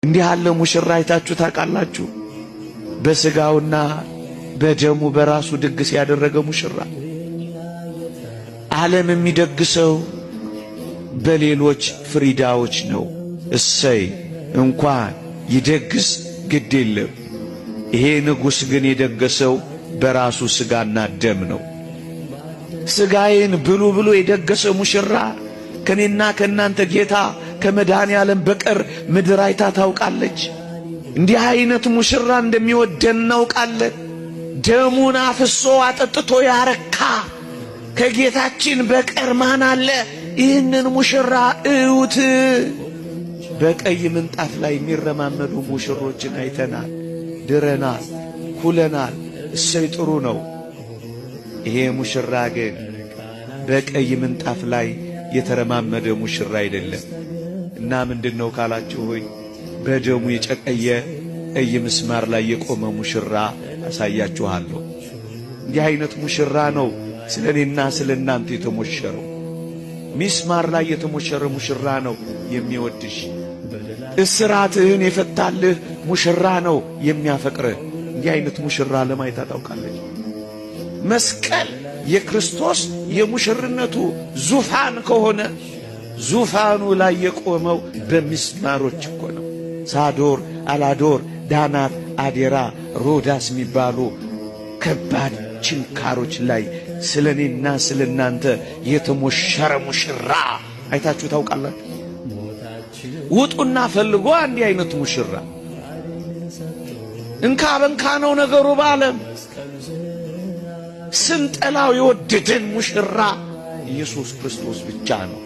እንዲህ ያለ ሙሽራ አይታችሁ ታውቃላችሁ? በስጋውና በደሙ በራሱ ድግስ ያደረገ ሙሽራ። ዓለም የሚደግሰው በሌሎች ፍሪዳዎች ነው። እሰይ እንኳን ይደግስ ግድ የለም። ይሄ ንጉሥ ግን የደገሰው በራሱ ስጋና ደም ነው። ስጋዬን ብሉ ብሎ የደገሰ ሙሽራ ከኔና ከናንተ ጌታ ከመድኃኔ ዓለም በቀር ምድር አይታ ታውቃለች? እንዲህ አይነት ሙሽራ እንደሚወደን እናውቃለን። ደሙን አፍሶ አጠጥቶ ያረካ ከጌታችን በቀር ማን አለ? ይህንን ሙሽራ እዩት። በቀይ ምንጣፍ ላይ የሚረማመዱ ሙሽሮችን አይተናል፣ ድረናል፣ ኩለናል። እሰይ ጥሩ ነው። ይሄ ሙሽራ ግን በቀይ ምንጣፍ ላይ የተረማመደ ሙሽራ አይደለም። እና ምንድነው ካላችሁ ሆይ በደሙ የጨቀየ ቀይ ምስማር ላይ የቆመ ሙሽራ አሳያችኋለሁ። እንዲህ አይነት ሙሽራ ነው ስለኔና ስለናንተ የተሞሸረው። ምስማር ላይ የተሞሸረ ሙሽራ ነው የሚወድሽ። እስራትህን የፈታልህ ሙሽራ ነው የሚያፈቅርህ። እንዲህ አይነት ሙሽራ ለማየት ታውቃለች። መስቀል የክርስቶስ የሙሽርነቱ ዙፋን ከሆነ ዙፋኑ ላይ የቆመው በሚስማሮች እኮ ነው። ሳዶር፣ አላዶር፣ ዳናት፣ አዴራ፣ ሮዳስ የሚባሉ ከባድ ችንካሮች ላይ ስለኔና ስለናንተ የተሞሸረ ሙሽራ አይታችሁ ታውቃላችሁ? ውጡና ፈልጎ አንዲ አይነት ሙሽራ። እንካ በንካ ነው ነገሩ በዓለም። ስንጠላው የወደደን ሙሽራ ኢየሱስ ክርስቶስ ብቻ ነው።